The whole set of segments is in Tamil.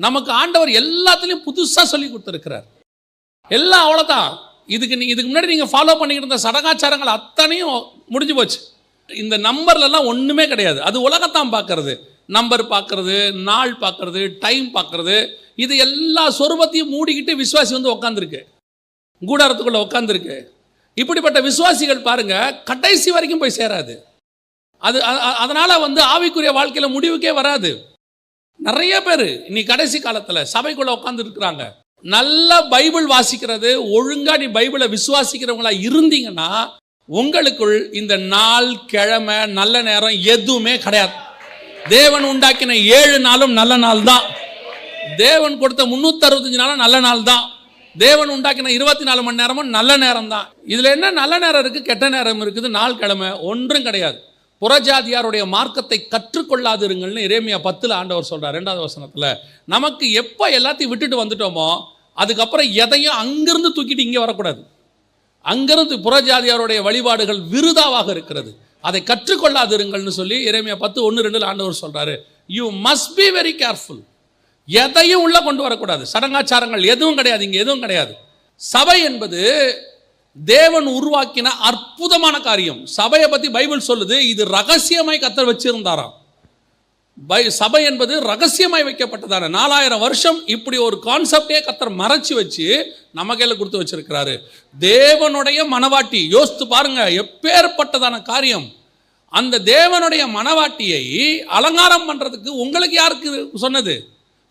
நமக்கு ஆண்டவர் எல்லாத்துலேயும் புதுசாக சொல்லி கொடுத்துருக்கிறார். எல்லாம் அவ்வளோதான். இதுக்கு முன்னாடி நீங்கள் ஃபாலோ பண்ணிக்கிட்டு இருந்த சடங்காச்சாரங்கள் அத்தனையும் முடிஞ்சு போச்சு. இந்த நம்பர்லாம் ஒன்றுமே கிடையாது. அது உலகத்தான் பார்க்கறது, நம்பர் பார்க்கறது, நாள் பார்க்கறது, டைம் பார்க்கறது, இது எல்லா சொரூபத்தையும் மூடிக்கிட்டு விசுவாசி வந்து உட்காந்துருக்கு, கூடாரத்துக்குள்ளே உட்காந்துருக்கு. இப்படிப்பட்ட விசுவாசிகள் பாருங்க கடைசி வரைக்கும் போய் சேராது. அதனால வந்து ஆவிக்குரிய வாழ்க்கையில் முடிவுக்கே வராது. நிறைய பேர் இன்னைக்கு கடைசி காலத்தில் சபைக்குள்ள உட்கார்ந்து இருக்கிறாங்க. நல்ல பைபிள் வாசிக்கிறது, ஒழுங்கா நீ பைபிளை விசுவாசிக்கிறவங்களா இருந்தீங்கன்னா உங்களுக்குள் இந்த நாள், கிழமை, நல்ல நேரம் எதுவுமே கிடையாது. தேவன் உண்டாக்கின 7 நாளும் நல்ல நாள் தான். தேவன் கொடுத்த 365 நாளும் நல்ல நாள் தான். தேவன் உண்டாக்கின 24 மணி நேரமும் நல்ல நேரம் தான். இதுல என்ன நல்ல நேரம் இருக்கு, கெட்ட நேரம் இருக்குது, நாள், கிழமை ஒன்றும் கிடையாது. புறஜாதியாருடைய மார்க்கத்தை கற்றுக்கொள்ளாதிருங்கள்னு எரேமியா 10 ஆண்டவர் சொல்றார் 2வது வசனத்துல. நமக்கு எப்போ எல்லாத்தையும் விட்டுட்டு வந்துட்டோமோ அதுக்கப்புறம் எதையும் அங்கிருந்து தூக்கிட்டு இங்கே வரக்கூடாது. அங்கிருந்து புறஜாதியாருடைய வழிபாடுகள் விருதாவாக இருக்கிறது, அதை கற்றுக்கொள்ளாதிருங்கள்னு சொல்லி எரேமியா 10:1-2 ஆண்டவர் சொல்றாரு. You must be very careful. எதையும் உள்ள கொண்டு வரக்கூடாது. சடங்காச்சாரங்கள் எதுவும் கிடையாது, இங்கே எதுவும் கிடையாது. சபை என்பது தேவன் உருவாக்கின அற்புதமான காரியம். சபையை பற்றி பைபிள் சொல்லுது, இது ரகசியமாய் கர்த்தர் வச்சிருந்தாராம். சபை என்பது ரகசியமாய் வைக்கப்பட்டதான 4000 வருஷம் இப்படி ஒரு கான்செப்டே கர்த்தர் மறைச்சு வச்சு நம்ம கையில் கொடுத்து வச்சிருக்கிறாரு. தேவனுடைய மனவாட்டி, யோசித்து பாருங்க எப்பேற்பட்டதான காரியம். அந்த தேவனுடைய மனவாட்டியை அலங்காரம் பண்றதுக்கு உங்களுக்கு யாருக்கு சொன்னது?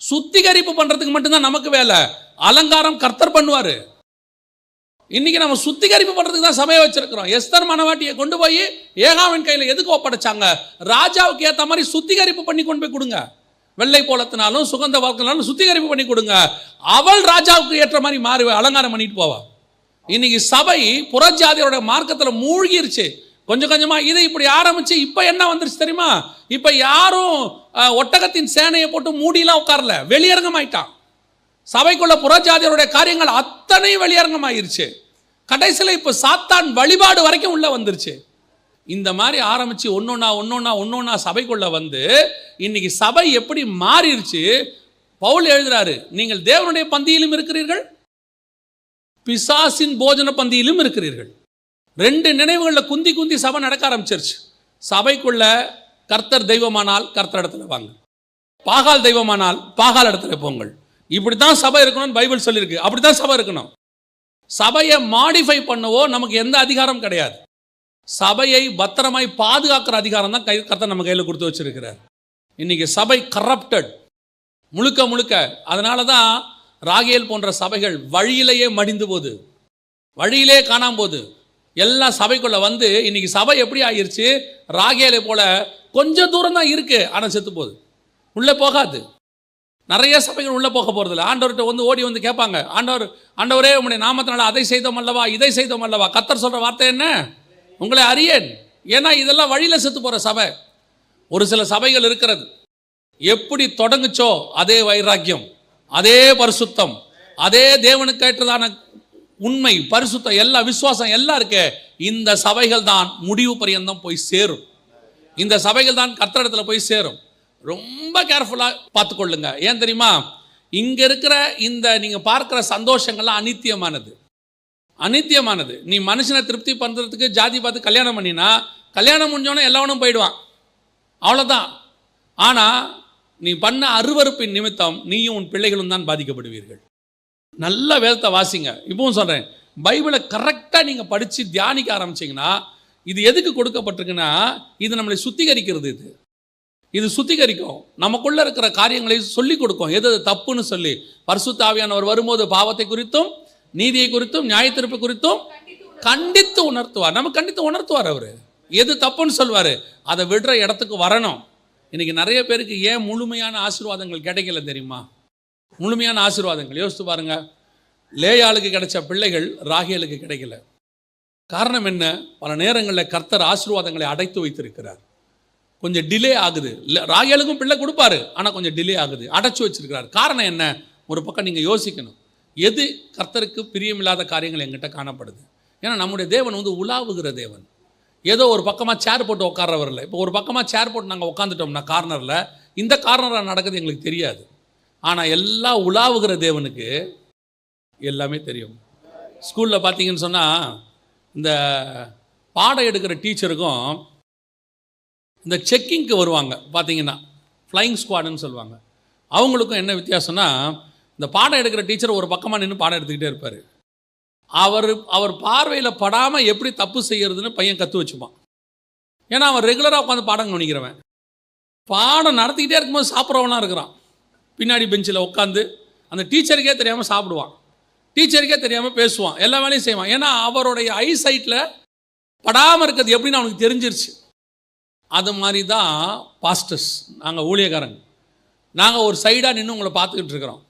சுத்திகரிப்பு பண்றதுக்கு மட்டும்தான் நமக்கு வேலை. அலங்காரம் கர்த்தர் பண்ணுவாரு. இன்னைக்கு நம்ம சுத்திகரிப்பு பண்றதுக்கு தான் சபையை வச்சிருக்கிறோம். எஸ்தர் மனவாட்டியை கொண்டு போய் ஏகாவின் கையில் எதுக்கு ஒப்படைச்சாங்க? ராஜாவுக்கு ஏற்ற மாதிரி சுத்திகரிப்பு பண்ணி கொண்டு போய் கொடுங்க. வெள்ளை போலத்தினாலும் சுகந்த வாக்கினாலும் சுத்திகரிப்பு பண்ணி கொடுங்க. அவள் ராஜாவுக்கு ஏற்ற மாதிரி மாறி அலங்காரம் பண்ணிட்டு போவா. இன்னைக்கு சபை புறஜாதியோட மார்க்கத்தில் மூழ்கிருச்சு. கொஞ்சம் கொஞ்சமா இதை இப்படி ஆரம்பிச்சு இப்ப என்ன வந்துருச்சு தெரியுமா? இப்ப யாரும் ஒட்டகத்தின் சேனையை போட்டு மூடிலாம் உட்காரல, வெளியரங்கமாயிட்டான். சபைக்குள்ள புறஜாதியருடைய காரியங்கள் அத்தனை வெளியரங்கமாயிருச்சு. கடைசியில் இப்ப சாத்தான் வழிபாடு வரைக்கும் உள்ள வந்துருச்சு. இந்த மாதிரி ஆரம்பிச்சு ஒன்னொன்னா சபைக்குள்ள வந்து இன்னைக்கு சபை எப்படி மாறிடுச்சு. பவுல் எழுதுறாரு, நீங்கள் தேவனுடைய பந்தியிலும் இருக்கிறீர்கள், பிசாசின் போஜன பந்தியிலும் இருக்கிறீர்கள். 2 நினைவுகளில் குந்தி குந்தி சபை நடக்க ஆரம்பிச்சிருச்சு. சபைக்குள்ள கர்த்தர் தெய்வமானால் கர்த்தர் இடத்துல வாங்க, பாகால் தெய்வமானால் பாகால் இடத்துல போங்கள். இப்படித்தான் சபை இருக்கணும்னு பைபிள் சொல்லியிருக்கு. அப்படித்தான் சபை இருக்கணும். சபையை மாடிஃபை பண்ணவோ நமக்கு எந்த அதிகாரம் கிடையாது. சபையை பத்திரமாய் பாதுகாக்கிற அதிகாரம் தான் கர்த்தர் நம்ம கையில் கொடுத்து வச்சிருக்கிறார். இன்னைக்கு சபை கரப்டட் முழுக்க முழுக்க. அதனால தான் ராகேல் போன்ற சபைகள் வழியிலேயே மடிந்து போகுது, வழியிலே காணாம போகுது. எல்லாம் சபைக்குள்ள வந்து இன்னைக்கு சபை எப்படி ஆகிருச்சு? ராகேலை போல கொஞ்சம் தூரம் தான் இருக்கு, ஆனால் செத்து போகுது, உள்ளே போகாது. நிறைய சபைகள் உள்ளே போக போகிறதில்ல. ஆண்டவர்கிட்ட வந்து ஓடி வந்து கேட்பாங்க, ஆண்டவரே உங்களுடைய நாமத்தினால அதை செய்தோம் அல்லவா, இதை செய்தோம் அல்லவா. கர்த்தர் சொல்கிற வார்த்தை என்ன? உங்களை அறியேன். ஏன்னா இதெல்லாம் வழியில் செத்து போகிற சபை. ஒரு சில சபைகள் இருக்கிறது, எப்படி தொடங்குச்சோ அதே வைராக்கியம், அதே பரிசுத்தம், அதே தேவனுக்கு ஏற்றதான உண்மை, பரிசுத்தம், எல்லா விசுவாசம் எல்லாம் இருக்கு. இந்த சபைகள் தான் முடிவு பரியந்தம் போய் சேரும். இந்த சபைகள் தான் கர்த்தரிடத்துல போய் சேரும். ரொம்ப கேர்ஃபுல்லாக பார்த்துக்கொள்ளுங்க. ஏன் தெரியுமா? இங்கே இருக்கிற இந்த நீங்கள் பார்க்குற சந்தோஷங்கள்லாம் அநித்தியமானது. நீ மனுஷனை திருப்தி பண்ணுறதுக்கு ஜாதி பார்த்து கல்யாணம் பண்ணினா கல்யாணம் முடிஞ்சோன்னே எல்லாவனும் போயிடுவான், அவ்வளோதான். ஆனால் நீ பண்ண அருவருப்பின் நிமித்தம் நீயும் உன் பிள்ளைகளும் தான் பாதிக்கப்படுவீர்கள். நல்ல வேதத்தை வாசிங்க. இப்பவும் சொல்கிறேன், பைபிளை கரெக்டாக நீங்கள் படித்து தியானிக்க ஆரம்பிச்சிங்கன்னா, இது எதுக்கு கொடுக்கப்பட்டிருக்குன்னா இது நம்மளை சுத்திகரிக்கிறது. இது சுத்திகரிக்கும், நமக்குள்ள இருக்கிற காரியங்களை சொல்லிக் கொடுக்கும், எது தப்புன்னு சொல்லி. பரிசுத்த ஆவியானவர் வரும்போது பாவத்தை குறித்தும் நீதியை குறித்தும் நியாயத்தீர்ப்பு குறித்தும் கண்டித்து உணர்த்துவார். நம்ம கண்டித்து உணர்த்துவார். அவர் எது தப்புன்னு சொல்வார், அதை விடுற இடத்துக்கு வரணும். இன்னைக்கு நிறைய பேருக்கு ஏன் முழுமையான ஆசீர்வாதங்கள் கிடைக்கல தெரியுமா? முழுமையான ஆசீர்வாதங்கள் யோசித்து பாருங்க. லேயாளுக்கு கிடைச்ச பிள்ளைகள் ராகேலுக்கு கிடைக்கல. காரணம் என்ன? பல நேரங்களில் கர்த்தர் ஆசீர்வாதங்களை அடைத்து வைத்திருக்கிறார். கொஞ்சம் டிலே ஆகுது. ராகேலுக்கும் பிள்ளை கொடுப்பாரு, ஆனால் கொஞ்சம் டிலே ஆகுது, அடைச்சி வச்சிருக்கிறார். காரணம் என்ன? ஒரு பக்கம் நீங்கள் யோசிக்கணும், எது கர்த்தருக்கு பிரியமில்லாத காரியங்கள் எங்கிட்ட காணப்படுது. ஏன்னா நம்முடைய தேவன் வந்து உலாவுகிற தேவன். ஏதோ ஒரு பக்கமாக சேர் போட்டு உட்கார்றவர் இல்லை. இப்போ ஒரு பக்கமாக சேர் போட்டு நாங்கள் உட்காந்துட்டோம்னா கார்னரில், இந்த கார்னராக நடக்குது எங்களுக்கு தெரியாது. ஆனால் எல்லாம் உலாவுகிற தேவனுக்கு எல்லாமே தெரியும். ஸ்கூலில் பார்த்தீங்கன்னு சொன்னால் இந்த பாடம் எடுக்கிற டீச்சருக்கும் இந்த செக்கிங்க்கு வருவாங்க பார்த்தீங்கன்னா ஃப்ளையிங் ஸ்குவாடுன்னு சொல்லுவாங்க. அவங்களுக்கும் என்ன வித்தியாசம்னா, இந்த பாடம் எடுக்கிற டீச்சர் ஒரு பக்கமாக நின்று பாடம் எடுத்துக்கிட்டே இருப்பார். அவர் பார்வையில் படாமல் எப்படி தப்பு செய்கிறதுன்னு பையன் கற்று வச்சுப்பான். ஏன்னா அவன் ரெகுலராக உட்காந்து பாடம் கவனிக்கிறவன். பாடம் நடத்திக்கிட்டே இருக்கும்போது சாப்பிட்றவனாக இருக்கிறான். பின்னாடி பெஞ்சில் உட்காந்து அந்த டீச்சருக்கே தெரியாமல் சாப்பிடுவான், டீச்சருக்கே தெரியாமல் பேசுவான், எல்லா வேலையும் செய்வான். ஏன்னா அவருடைய ஐசைட்டில் படாமல் இருக்கிறது எப்படின்னு அவனுக்கு தெரிஞ்சிருச்சு. அது மாதிரி தான் பாஸ்டர்ஸ், நாங்கள் ஊழியக்காரங்க, நாங்கள் ஒரு சைடாக நின்று உங்களை பார்த்துக்கிட்டு இருக்கிறோம்.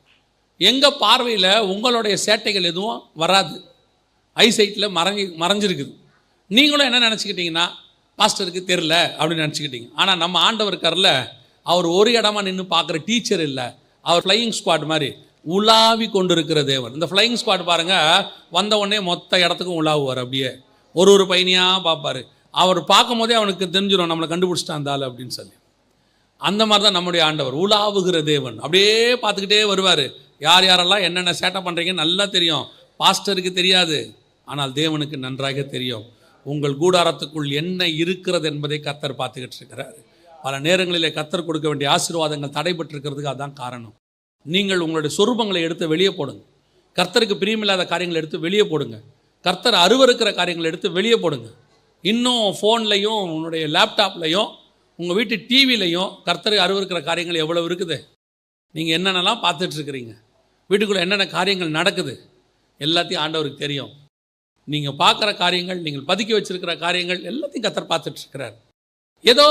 எங்கள் பார்வையில் உங்களுடைய சேட்டைகள் எதுவும் வராது, ஐசைட்டில் மறைஞ்சிருக்குது. நீங்களும் என்ன நினச்சிக்கிட்டீங்கன்னா, பாஸ்டருக்கு தெரில அப்படின்னு நினச்சிக்கிட்டீங்க. ஆனால் நம்ம ஆண்டவர் இருக்கார்ல, அவர் ஒரு இடமா நின்று பார்க்குற டீச்சர் இல்லை, அவர் ஃப்ளையிங் ஸ்குவாட் மாதிரி உலாவி கொண்டு இருக்கிற தேவன். இந்த ஃப்ளையிங் ஸ்குவாட் பாருங்கள், வந்த உடனே மொத்த இடத்துக்கும் உலாவுவார். அப்படியே ஒரு பையனையாக பார்ப்பார். அவர் பார்க்கும் போதே அவனுக்கு தெரிஞ்சிடும் நம்மளை கண்டுபிடிச்சிட்டான் இருந்தாலும் அப்படின்னு சொல்லி. அந்த மாதிரி தான் நம்முடைய ஆண்டவர், உலாவுகிற தேவன். அப்படியே பார்த்துக்கிட்டே வருவார். யார் யாரெல்லாம் என்னென்ன சேட்டை பண்ணுறீங்கன்னு நல்லா தெரியும். பாஸ்டருக்கு தெரியாது, ஆனால் தேவனுக்கு நன்றாக தெரியும். உங்கள் கூடாரத்துக்குள் என்ன இருக்கிறது என்பதை கர்த்தர் பார்த்துக்கிட்டு இருக்கிறார். பல நேரங்களிலே கர்த்தர் கொடுக்க வேண்டிய ஆசீர்வாதங்கள் தடைபட்டிருக்கிறதுக்கு அதுதான் காரணம். நீங்கள் உங்களுடைய சொரூபங்களை எடுத்து வெளியே போடுங்க. கர்த்தருக்கு பிரியமில்லாத காரியங்களை எடுத்து வெளியே போடுங்க. கர்த்தர் அருவருக்கிற காரியங்களை எடுத்து வெளியே போடுங்க. இன்னும் ஃபோன்லையும் உன்னுடைய லேப்டாப்லையும் உங்கள் வீட்டு டிவிலையும் கர்த்தருக்கு அருவருக்கிற காரியங்கள் எவ்வளோ இருக்குது. நீங்கள் என்னென்னலாம் பார்த்துட்ருக்கிறீங்க, வீட்டுக்குள்ளே என்னென்ன காரியங்கள் நடக்குது, எல்லாத்தையும் ஆண்டவருக்கு தெரியும். நீங்கள் பார்க்குற காரியங்கள், நீங்கள் பதுக்கி வச்சுருக்கிற காரியங்கள் எல்லாத்தையும் கர்த்தர் பார்த்துட்ருக்கிறார். ஏதோ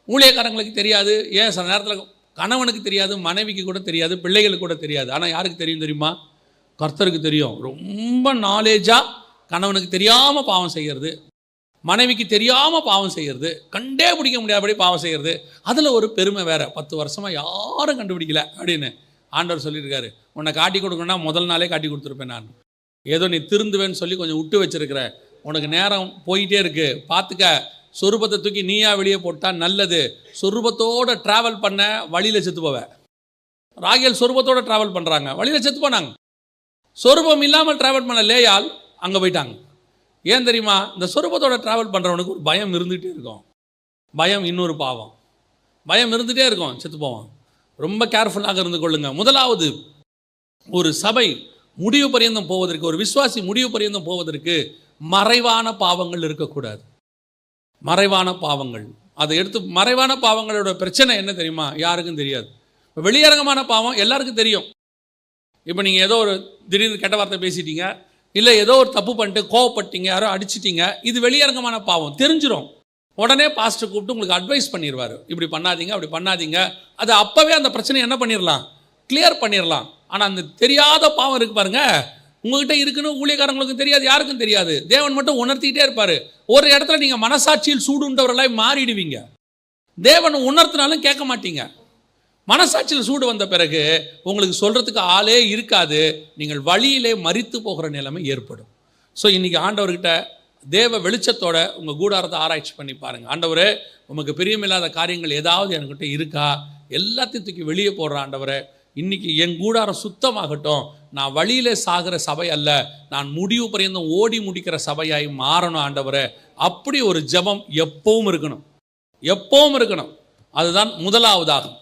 ஊழியக்காரங்களுக்கு தெரியாது, ஏன் சில நேரத்தில் கணவனுக்கு தெரியாது, மனைவிக்கு கூட தெரியாது, பிள்ளைகளுக்கு கூட தெரியாது. ஆனால் யாருக்கு தெரியும் தெரியுமா? கர்த்தருக்கு தெரியும். ரொம்ப நாலேஜாக கணவனுக்கு தெரியாமல் பாவம் செய்கிறது, மனைவிக்கு தெரியாமல் பாவம் செய்கிறது, கண்டே பிடிக்க முடியாதபடி பாவம் செய்கிறது. அதில் ஒரு பெருமை வேறு, 10 வருஷமாக யாரும் கண்டுபிடிக்கல அப்படின்னு ஆண்டவர் சொல்லியிருக்காரு. உன்னை காட்டி கொடுக்கணும்னா முதல் நாளே காட்டி கொடுத்துருப்பேன் நான். ஏதோ நீ திருந்துவேன்னு சொல்லி கொஞ்சம் விட்டு வச்சிருக்கிற, உனக்கு நேரம் போயிட்டே இருக்கு, பார்த்துக்க. சொரூபத்தை தூக்கி நீயா வெளியே போட்டால் நல்லது. சொரூபத்தோடு ட்ராவல் பண்ண வழியில் செத்து போவ. ராகேல் சொரூபத்தோடு ட்ராவல் பண்ணுறாங்க, வழியில் செத்து போனாங்க. சொரூபம் இல்லாமல் ட்ராவல் பண்ண லேயால் அங்கே போயிட்டாங்க. ஏன் தெரியுமா? இந்த சொரூபத்தோட ட்ராவல் பண்ணுறவனுக்கு ஒரு பயம் இருந்துகிட்டே இருக்கும். பயம் இன்னொரு பாவம், பயம் இருந்துகிட்டே இருக்கும், செத்து போவான். ரொம்ப கேர்ஃபுல்லாக இருந்து கொள்ளுங்க. முதலாவது, ஒரு சபை முடிவு பரியந்தம் போவதற்கு, ஒரு விசுவாசி முடிவு பரியந்தம் போவதற்கு மறைவான பாவங்கள் இருக்கக்கூடாது. மறைவான பாவங்கள், அதை எடுத்து, மறைவான பாவங்களோட பிரச்சனை என்ன தெரியுமா? யாருக்கும் தெரியாது. இப்போ வெளியரங்கமான பாவம் எல்லாருக்கும் தெரியும். இப்போ நீங்கள் ஏதோ ஒரு திடீர்னு கெட்ட வார்த்தை பேசிட்டீங்க, இல்லை ஏதோ ஒரு தப்பு பண்ணிட்டு கோவப்பட்டீங்க, யாரோ அடிச்சிட்டிங்க, இது வெளியரங்கமான பாவம், தெரிஞ்சிடும். உடனே பாஸ்டர் கூப்பிட்டு உங்களுக்கு அட்வைஸ் பண்ணிடுவார், இப்படி பண்ணாதீங்க, அப்படி பண்ணாதீங்க. அது அப்போவே அந்த பிரச்சனை என்ன பண்ணிடலாம், கிளியர் பண்ணிடலாம். ஆனால் அந்த தெரியாத பாவம் இருக்கு பாருங்க, உங்ககிட்ட இருக்குன்னு ஊழியக்காரங்களுக்கும் தெரியாது, யாருக்கும் தெரியாது. தேவன் மட்டும் உணர்த்திக்கிட்டே இருப்பார். ஒரு இடத்துல நீங்கள் மனசாட்சியில் சூடுன்றவர்களாய் மாறிடுவீங்க. தேவன் உணர்த்தினாலும் கேட்க மாட்டீங்க. மனசாட்சியில் சூடு வந்த பிறகு உங்களுக்கு சொல்கிறதுக்கு ஆளே இருக்காது. நீங்கள் வழியிலே மரித்து போகிற நிலைமை ஏற்படும். ஸோ இன்றைக்கி ஆண்டவர்கிட்ட தேவ வெளிச்சத்தோட உங்கள் கூடாரத்தை ஆராய்ச்சி பண்ணி பாருங்கள். ஆண்டவரே, உமக்கு பிரியமில்லாத காரியங்கள் ஏதாவது என்கிட்ட இருக்கா, எல்லாத்தையும் தூக்கி வெளியே போடுற ஆண்டவரே, இன்றைக்கி என் கூடாரம் சுத்தமாகட்டும். நான் வழியிலே சாகிற சபை அல்ல, நான் முடிவு பரியந்தம் ஓடி முடிக்கிற சபையாய் மாறணும் ஆண்டவரே. அப்படி ஒரு ஜெபம் எப்பவும் இருக்கணும், எப்பவும் இருக்கணும். அதுதான் முதலாவதாகும்.